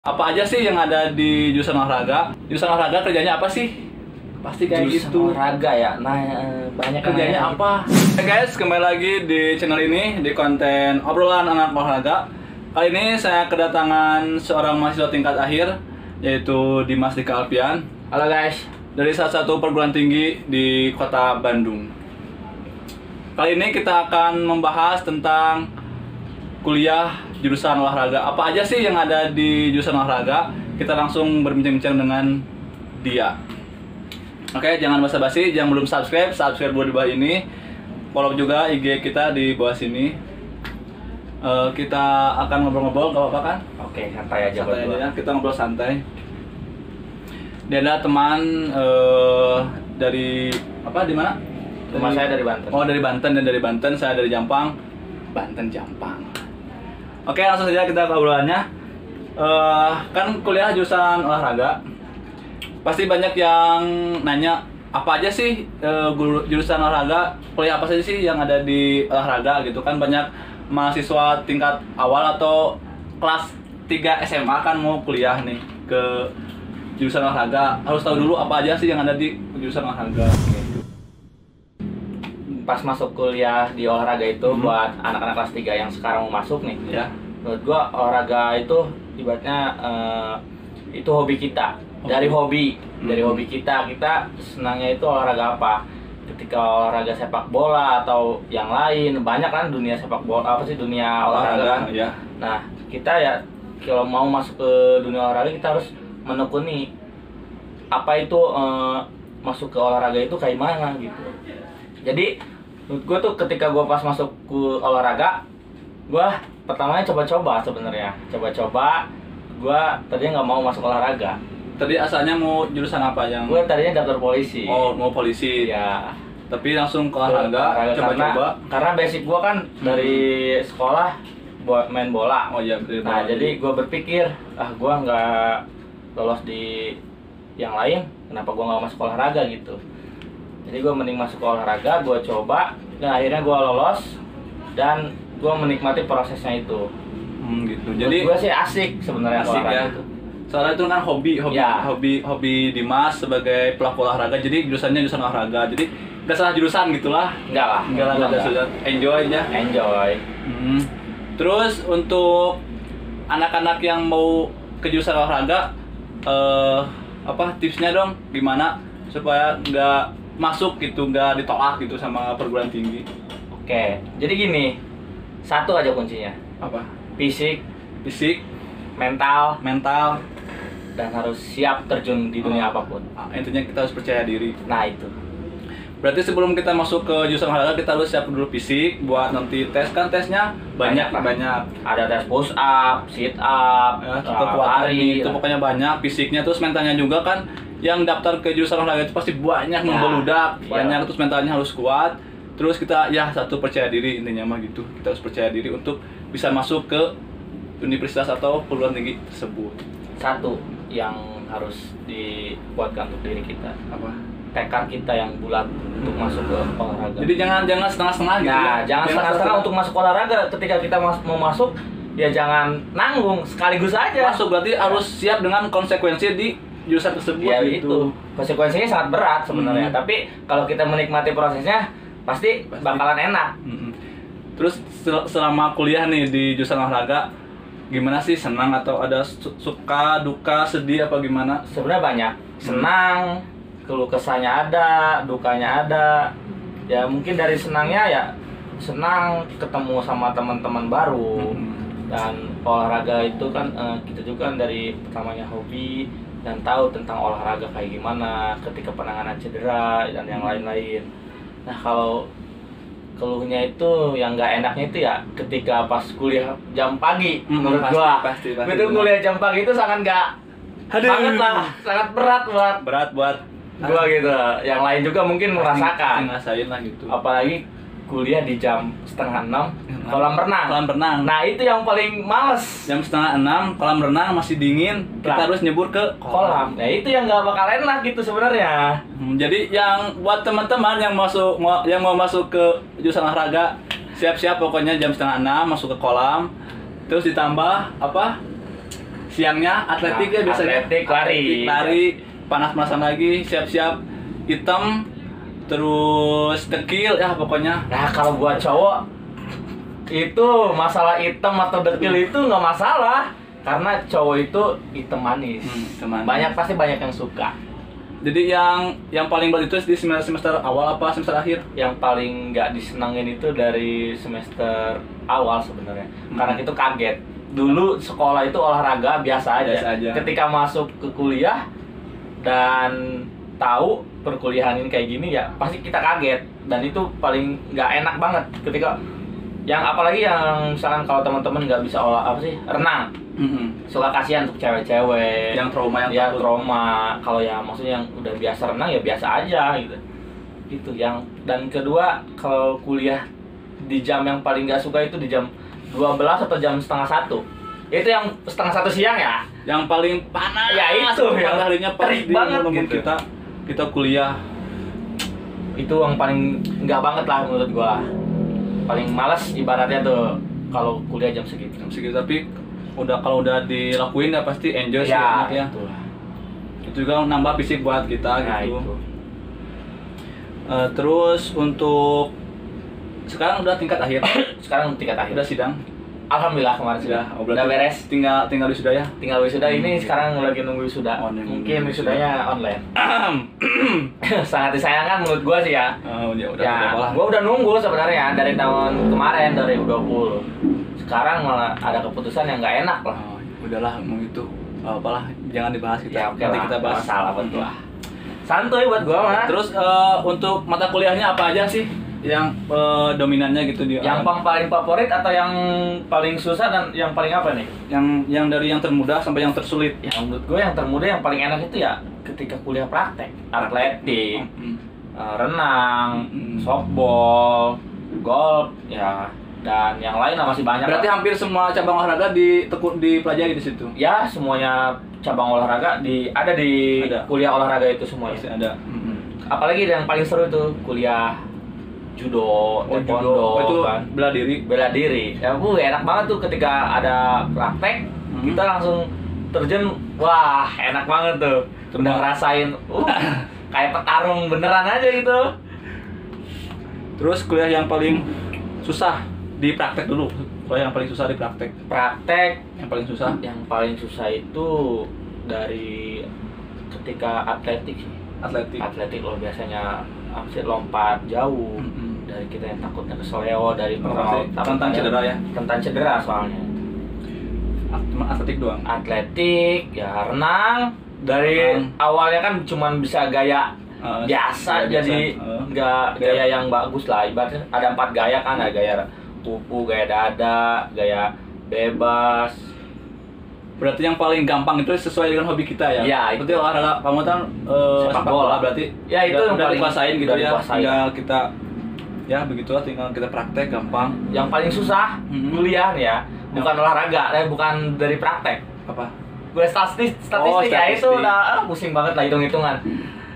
Apa aja sih yang ada di jurusan olahraga? Jurusan olahraga kerjanya apa sih? Pasti kayak Jurusan gitu. olahraga ya. Nah, banyak Kerjanya apa? Hey guys, kembali lagi di channel ini di konten obrolan anak olahraga. Kali ini saya kedatangan seorang mahasiswa tingkat akhir, yaitu Dimas Dika Alfian. Halo guys. Dari salah satu perguruan tinggi di kota Bandung. Kali ini kita akan membahas tentang kuliah jurusan olahraga. Apa aja sih yang ada di jurusan olahraga? Kita langsung berbincang-bincang dengan dia. Oke, jangan basa-basi, jangan belum subscribe dulu di bawah ini. Follow juga IG kita di bawah sini. Kita akan ngobrol-ngobrol, gak apa-apa kan? Oke, santai aja Santai berdua. aja, kita ngobrol santai. Dia ada teman dari apa? Di mana? Rumah saya dari Banten. Oh, dari Banten, dan dari Banten saya dari Jampang. Banten Jampang. Oke, langsung saja kita ke obrolannya. Kan kuliah jurusan olahraga. Pasti banyak yang nanya, apa aja sih jurusan olahraga? Kuliah apa saja sih yang ada di olahraga gitu kan? Banyak mahasiswa tingkat awal atau kelas 3 SMA kan mau kuliah nih ke jurusan olahraga. Harus tahu dulu apa aja sih yang ada di jurusan olahraga. Pas masuk kuliah di olahraga itu buat anak-anak kelas 3 yang sekarang mau masuk nih. Ya. Menurut gua olahraga itu ibaratnya itu hobi kita. Dari hobi kita senangnya itu olahraga apa? Ketika olahraga sepak bola atau yang lain, banyak kan dunia sepak bola, apa sih dunia olahraga. Ya. Nah, kita ya kalau mau masuk ke dunia olahraga kita harus menekuni apa itu masuk ke olahraga itu kayak mana gitu. Jadi menurut gue tuh ketika gue pas masuk ke olahraga, gue pertamanya coba-coba sebenarnya, gue tadinya nggak mau masuk olahraga. Tadi asalnya mau jurusan apa yang? Gue tadinya daftar polisi. Oh, mau polisi. Ya. Tapi langsung ke olahraga, coba-coba. Karena basic gue kan dari sekolah buat main bola. Oh iya. Nah, jadi gue berpikir, gue nggak lolos di yang lain, kenapa gue nggak masuk olahraga gitu. Jadi gue mending masuk ke olahraga, gue coba, dan akhirnya gue lolos dan gue menikmati prosesnya itu. Gitu. Jadi gue sih asik sebenarnya olahraga ya. itu. Soalnya itu kan hobi Dimas sebagai pelaku olahraga. Jadi jurusannya jurusan olahraga. Jadi nggak salah jurusan gitulah. Enggak lah. Enjoy aja. Enjoy. Terus untuk anak-anak yang mau ke jurusan olahraga, apa tipsnya dong? Gimana supaya nggak masuk gitu, nggak ditolak gitu sama perguruan tinggi? Oke, jadi gini, satu aja kuncinya. Apa? Fisik, mental, dan harus siap terjun di dunia apapun. Intinya kita harus percaya diri. Nah itu. Berarti sebelum kita masuk ke jurusan olahraga kita harus siap dulu fisik buat nanti tes, kan tesnya banyak. Ada tes push up, sit up, Ya, kekuatan lari, itu pokoknya banyak fisiknya, terus mentalnya juga kan. Yang daftar ke jurusan olahraga itu pasti banyak membeludak, banyak, terus mentalnya harus kuat. Terus kita satu percaya diri, intinya mah gitu. Kita harus percaya diri untuk bisa masuk ke universitas atau perguruan tinggi tersebut. Satu yang harus dibuatkan untuk diri kita, Apa? tekad kita yang bulat untuk masuk ke olahraga. Jadi jangan setengah-setengah gitu. Nah, jangan setengah-setengah untuk masuk olahraga. Ketika kita mau masuk, ya jangan nanggung, sekaligus aja. Masuk berarti harus siap dengan konsekuensi di jurusan tersebut. Ya gitu. itu. Konsekuensinya sangat berat sebenarnya. Tapi kalau kita menikmati prosesnya, pasti bakalan enak. Terus selama kuliah nih di jurusan olahraga, gimana sih, senang atau ada suka, duka, sedih apa gimana? Sebenarnya banyak. Senang, keluh kesahnya ada, dukanya ada. Ya mungkin dari senangnya ya senang ketemu sama teman-teman baru. Dan olahraga itu kan kita juga kan dari pertamanya hobi dan tahu tentang olahraga kayak gimana ketika penanganan cedera dan yang lain-lain. Nah, kalau keluhnya itu yang nggak enaknya itu ya ketika pas kuliah jam pagi, menurut gua. Pasti. Itu kuliah jam pagi itu sangat nggak banget lah, sangat berat buat gua gitu. Yang lain juga mungkin merasakan. Ngerasain lah gitu. Apalagi kuliah di jam 5:30 kolam renang. Nah, itu yang paling males. Jam 5:30 kolam renang masih dingin, kita harus nyebur ke kolam. Nah, itu yang nggak bakal enak gitu sebenarnya. Jadi yang buat teman-teman yang mau masuk ke jurusan olahraga, siap-siap pokoknya jam 5:30 masuk ke kolam. Terus ditambah apa? siangnya atletik ya biasanya. Atletik, lari. Panas-panasan lagi, siap-siap hitam, terus dekil ya pokoknya. Nah kalau buat cowok itu masalah hitam atau dekil itu nggak masalah, karena cowok itu hitam manis. Teman. Pasti banyak yang suka. Jadi yang paling berat itu di semester awal apa semester akhir? Yang paling nggak disenangin itu dari semester awal sebenarnya, karena itu kaget. Dulu sekolah itu olahraga biasa aja. Ketika masuk ke kuliah dan tahu perkuliahan ini kayak gini ya pasti kita kaget, dan itu paling nggak enak banget ketika apalagi yang misalkan kalau teman-teman nggak bisa renang. Suka kasihan untuk cewek-cewek yang trauma kalau ya maksudnya yang udah biasa renang ya biasa aja gitu. Itu yang, dan kedua kalau kuliah di jam yang paling nggak suka itu di jam 12 atau jam setengah 1. Itu yang setengah 1 siang ya, yang paling panas ya itu yang harinya terik banget gitu. kita kuliah itu yang paling nggak banget lah menurut gua, paling malas ibaratnya tuh kalau kuliah jam segitu. Tapi kalau udah dilakuin ya pasti enjoy sih ya, ya. Itu juga nambah fisik buat kita gitu. Itu. Terus untuk sekarang udah tingkat akhir. Udah sidang. Alhamdulillah kemarin sudah beres. Tinggal wisuda ya. Tinggal wisuda ini sekarang lagi nunggu wisuda. Mungkin wisudanya online. Sangat disayangkan menurut gua sih ya. Gua udah nunggu sebenarnya dari tahun kemarin 2020. Sekarang malah ada keputusan yang nggak enak lah. Udahlah mau itu apalah, jangan dibahas kita. Ya, nanti kita bahas masalah betul lah. Santuy buat gua mah. Terus untuk mata kuliahnya apa aja sih yang dominannya gitu dia? Yang paling favorit atau yang paling susah dan yang paling apa nih? Yang dari yang termudah sampai yang tersulit. Ya menurut gue yang termudah yang paling enak itu ya ketika kuliah praktek, atletik, renang, softball, golf, ya, dan yang lain masih banyak. Berarti hampir semua cabang olahraga dipelajari di situ. Ya, semuanya cabang olahraga ada di kuliah olahraga itu semuanya. Pasti ada. Apalagi yang paling seru itu kuliah judo, taekwondo, itu kan? bela diri. Ya, enak banget tuh ketika ada praktek, kita langsung terjun. Wah, enak banget tuh. Udah ngerasain kayak petarung beneran aja gitu. Terus kuliah yang paling susah di praktek dulu. Kuliah yang paling susah di praktek. Yang paling susah itu dari ketika atletik. Atletik loh biasanya lompat jauh. Dari kita yang takutnya keseleo dari tentang cedera ya. Tentang cedera soalnya. Cuma atletik doang. Atletik, ya renang. Dari awalnya kan cuma bisa gaya biasa, jadi nggak gaya yang bagus lah. Ibaratnya ada 4 gaya kan, ada gaya kupu, gaya dada, gaya bebas. Berarti yang paling gampang itu sesuai dengan hobi kita ya. Ya, berarti olahraga kamu kan sepak bola berarti. Ya itu udah dikuasain gitu ya. Tinggal kita ya begitulah, tinggal kita praktek gampang. Yang paling susah kuliah nih ya, bukan olahraga, bukan dari praktek. Apa? Gue statistik ya, itu udah pusing banget lah hitung-hitungan.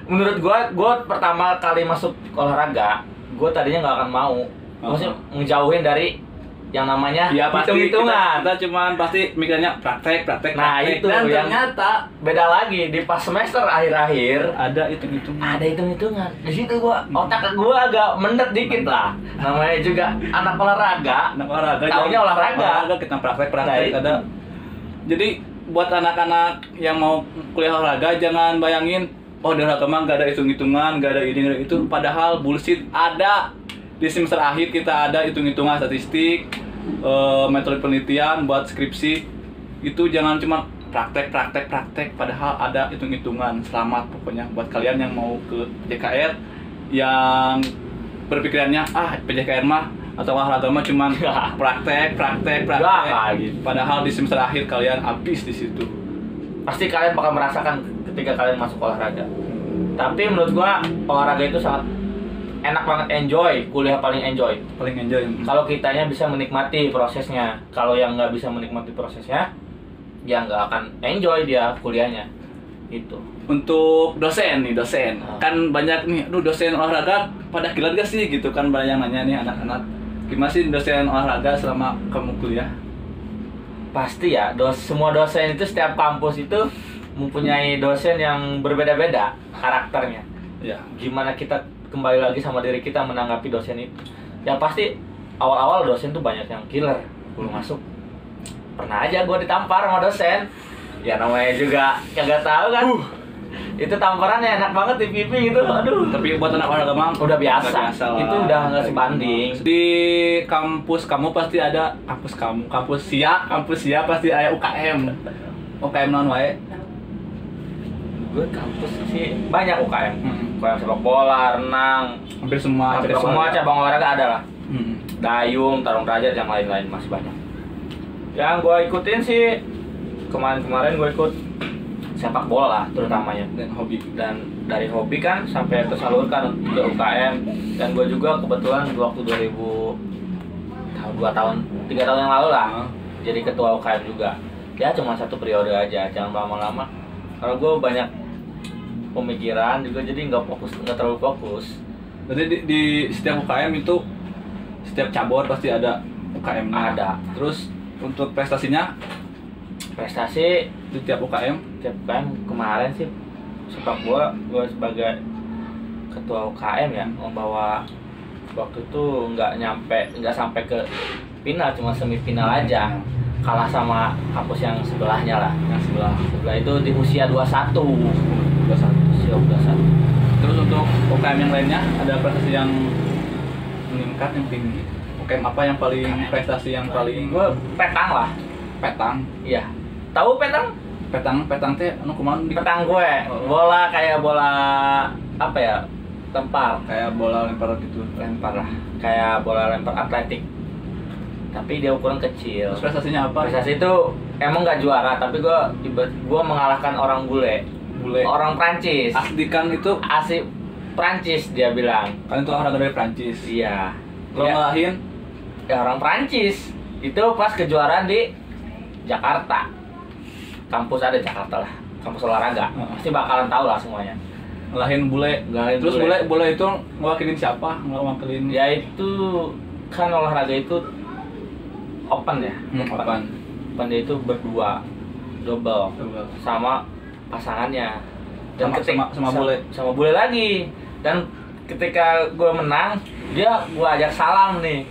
Menurut gue pertama kali masuk olahraga, gue tadinya nggak akan mau, maksudnya ngejauhin dari yang namanya hitung-hitungan. Kita cuman pasti mikirnya praktek. Nah itu dan yang ternyata beda lagi di pas semester akhir-akhir ada hitung-hitungan. Di situ otak gue agak mendet dikit lah. Namanya juga anak olahraga. Taunya olahraga. Kita praktek ada. Jadi buat anak-anak yang mau kuliah olahraga jangan bayangin di olahraga mah gak ada hitung-hitungan, gak ada ini, gak ada itu. Padahal bullshit. Ada di semester akhir kita ada hitung-hitungan statistik, metode penelitian buat skripsi. Itu jangan cuma praktek, padahal ada hitung-hitungan. Selamat pokoknya buat kalian yang mau ke PJKR yang berpikirannya PJKR mah atau olahraga mah cuma praktek. Padahal di semester akhir kalian habis di situ. Pasti kalian bakal merasakan ketika kalian masuk olahraga. Tapi menurut gua olahraga itu sangat enak banget, kuliah paling enjoy. Kalau kitanya bisa menikmati prosesnya. Kalau yang nggak bisa menikmati prosesnya, ya nggak akan enjoy dia kuliahnya. Itu. Untuk dosen kan banyak nih, dosen olahraga pada gila gak sih gitu kan, banyak yang nanya nih anak-anak, gimana sih dosen olahraga selama kamu kuliah? pasti ya semua dosen itu setiap kampus itu mempunyai dosen yang berbeda-beda karakternya. Ya. Gimana kita kembali lagi sama diri kita menanggapi dosen itu. Ya pasti awal-awal dosen tuh banyak yang killer. Belum masuk pernah aja gue ditampar sama dosen. Ya namanya juga kagak tahu kan. Itu tamparannya enak banget di pipi gitu. Aduh. Tapi buat anak olahraga mah Udah biasa. lah. Itu udah nggak sebanding. Di kampus kamu pasti ada kampus sia pasti ada UKM. UKM non wae. Gue kampus sih banyak UKM. Hmm. UKM sepak bola, renang, Hampir semua cabang olahraga ada lah. Hmm. Dayung, tarung derajat, yang lain-lain masih banyak. Yang gue ikutin sih kemarin gue ikut sepak bola lah terutamanya. Dan hobi. Dan dari hobi kan sampai tersalurkan ke UKM. Dan gue juga kebetulan waktu 3 tahun yang lalu lah jadi ketua UKM juga. Ya cuma 1 periode aja, jangan lama-lama. Kalau gue banyak pemikiran juga jadi nggak terlalu fokus. Berarti di setiap UKM itu setiap cabur pasti ada UKM. Ada. Terus untuk prestasinya Prestasi di tiap UKM kemarin sih sepak bola gue sebagai ketua UKM ya membawa waktu itu nggak sampai ke final, cuma semifinal aja, kalah sama kampus yang sebelahnya lah. yang sebelah Itu di usia 21. 21. Usia 21. Terus untuk UKM yang lainnya ada prestasi yang meningkat yang tinggi. UKM apa yang paling prestasi yang paling Gue petang lah. petang? Iya. Tahu petang? Petang teh anu kumaha di Petang gue. Bola kayak bola apa ya? Lempar. kayak bola lempar gitu. Lempar lah. Kayak bola lempar atletik. Tapi dia ukuran kecil. Terus prestasinya apa? Prestasi itu emang nggak juara, tapi gue mengalahkan orang bule. Orang Prancis. Asdikan itu Asli Prancis dia bilang. kan itu olahraga dari Prancis. Iya. Lo Dia- ngalahin Ya orang Prancis. Itu pas kejuaraan di Jakarta. Kampus ada Jakarta lah. Kampus olahraga. Pasti bakalan tahu lah semuanya. ngalahin bule. Ngalahin Terus bule. bule itu ngewakilin siapa? Ngewakilin Ya itu kan olahraga itu open ya. apaan? Open dia itu berdua, double sama pasangannya. Sama bule. Sama bule lagi. Dan ketika gue menang, gue ajak salam nih.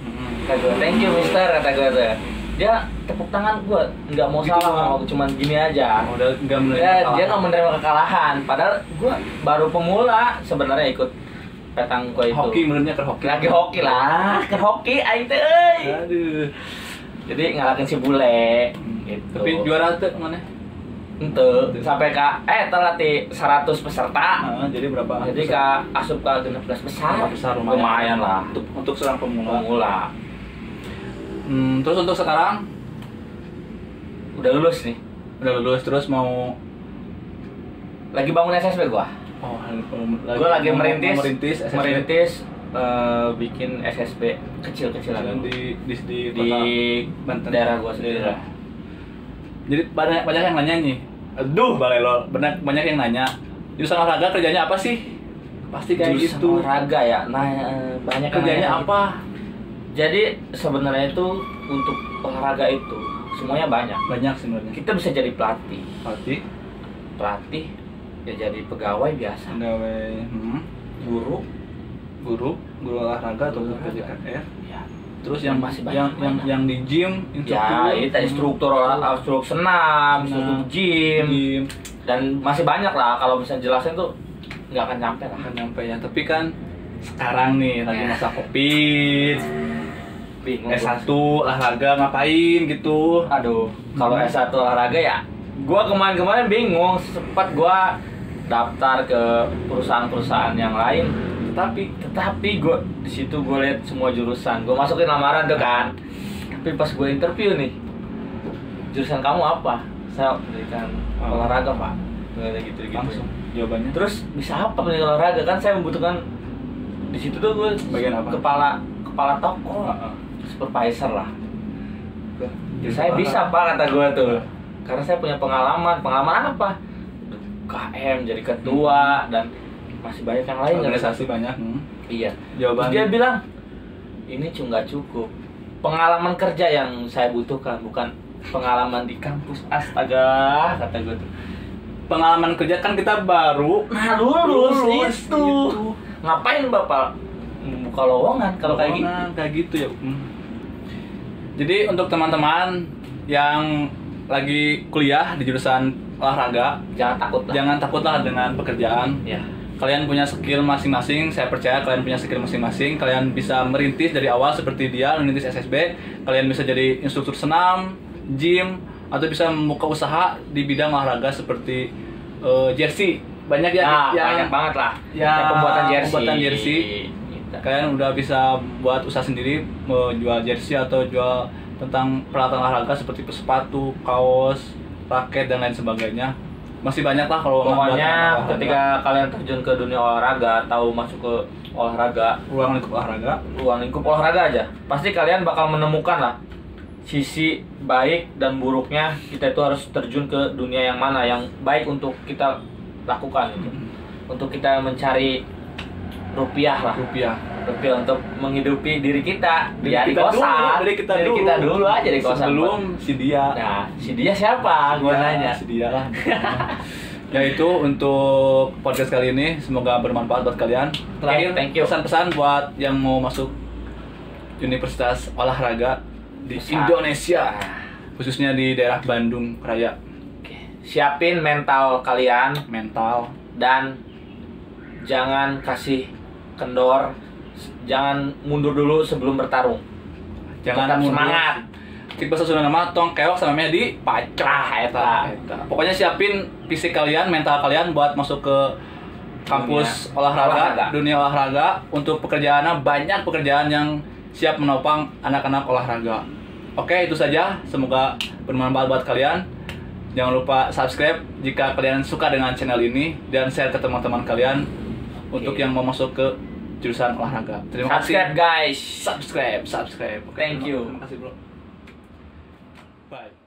Kata gue, thank you mister, kata gue tuh. Dia tepuk tangan gue, nggak mau Gitu salam, doang. cuman gini aja. Udah enggak menerima Ya, dia kekalahan. nggak menerima kekalahan. Padahal gue baru pemula sebenarnya ikut petang gue itu. hoki menurutnya ke hoki. Lagi hoki lah, ke hoki aing teh euy. Aduh. Jadi ngalahin si bule gitu. Tapi juara tuh mana? ente sampai ke telat di 100 peserta. Jadi berapa? Jadi ke asup ke 16 besar. 16 besar lumayan lah. Untuk seorang pemula. Terus untuk sekarang Udah lulus nih. udah lulus terus mau Lagi bangun SSB gua. Gua lagi merintis bikin SSB kecil-kecilan di di Banten. daerah gua sendiri lah. Jadi banyak yang nanya nih. Aduh, balelo. Banyak yang nanya. Jurusan olahraga kerjanya apa sih? Pasti kayak Jurusan gitu. olahraga ya. Nah, banyak yang Kerjanya nanya gitu. apa? Jadi sebenarnya itu untuk olahraga itu semuanya banyak. Banyak sebenarnya. Kita bisa jadi pelatih. Pelatih, Ya jadi pegawai biasa. pegawai, Guru. guru olahraga atau guru Olahraga. PJKR. Ya. Terus yang Masih banyak. yang di gym, Ya, itu instruktur instruktur senam, instruktur gym, dan masih banyak lah. Kalau bisa jelasin tuh nggak akan nyampe lah. akan nyampe ya. Tapi kan sekarang nih lagi Ya. masa Covid. Bingung. S1 olahraga ngapain gitu. Aduh, kalau S1 olahraga ya, gua kemarin bingung. Sempat gua daftar ke perusahaan-perusahaan yang lain, tetapi gua di situ gua lihat semua jurusan. Gua masukin lamaran tuh kan. Tapi pas gua interview nih, jurusan kamu apa? Saya pendidikan olahraga, Pak. Kayak gitu. Langsung jawabannya. Terus bisa apa pendidikan olahraga? Kan saya membutuhkan di situ tuh gue Bagian apa? kepala toko, supervisor lah. Ya, Saya bisa Pak, kata gue tuh. Karena saya punya pengalaman apa? KM jadi ketua dan masih banyak yang lain. Organisasi banyak. Iya. Jawaban Terus dia bilang ini nggak cukup. Pengalaman kerja yang saya butuhkan, bukan pengalaman di kampus, astaga, kata gue tuh. Pengalaman kerja kan kita baru Nah, lulus Lulus, itu. Ngapain Bapak buka lowongan kalau kayak gitu? kayak gitu ya. Jadi untuk teman-teman yang lagi kuliah di jurusan olahraga, Jangan takut lah. dengan pekerjaan. Ya. Kalian punya skill masing-masing, saya percaya kalian punya skill masing-masing. Kalian bisa merintis dari awal seperti dia merintis SSB. Kalian bisa jadi instruktur senam, gym, atau bisa membuka usaha di bidang olahraga seperti jersey. Banyak Banyak banget lah. yang Pembuatan pembuatan jersey. Gitu. Kalian udah bisa buat usaha sendiri, jual jersey atau jual tentang peralatan olahraga seperti sepatu, kaos, raket dan lain sebagainya. Masih banyak lah kalau Pokoknya ketika kalian terjun ke dunia olahraga, tahu masuk ke olahraga, ruang lingkup olahraga aja, pasti kalian bakal menemukan lah sisi baik dan buruknya kita itu harus terjun ke dunia yang mana yang baik untuk kita lakukan itu. Untuk kita mencari rupiah untuk menghidupi diri kita di kosan. Dari kita dulu aja di kosan. Sebelum si dia. Nah, si dia siapa? Gua nanya. Si dia lah. Ya itu untuk podcast kali ini, semoga bermanfaat buat kalian. Terakhir, Thank you. pesan-pesan buat yang mau masuk Universitas Olahraga di Indonesia, khususnya di daerah Bandung Raya. Siapin mental kalian dan jangan kasih kendor, jangan mundur dulu sebelum bertarung. Tetap semangat. Cik bahasa Sunda nama tong keok sama di pacrah eta. Pokoknya siapin fisik kalian, mental kalian buat masuk ke kampus dunia olahraga. Untuk pekerjaannya banyak pekerjaan yang siap menopang anak-anak olahraga. Oke, itu saja. Semoga bermanfaat buat kalian. Jangan lupa subscribe jika kalian suka dengan channel ini dan share ke teman-teman kalian untuk yang mau masuk ke jurusan olahraga. Terima kasih. Subscribe guys. Subscribe. Thank you. Terima kasih, bro. Bye.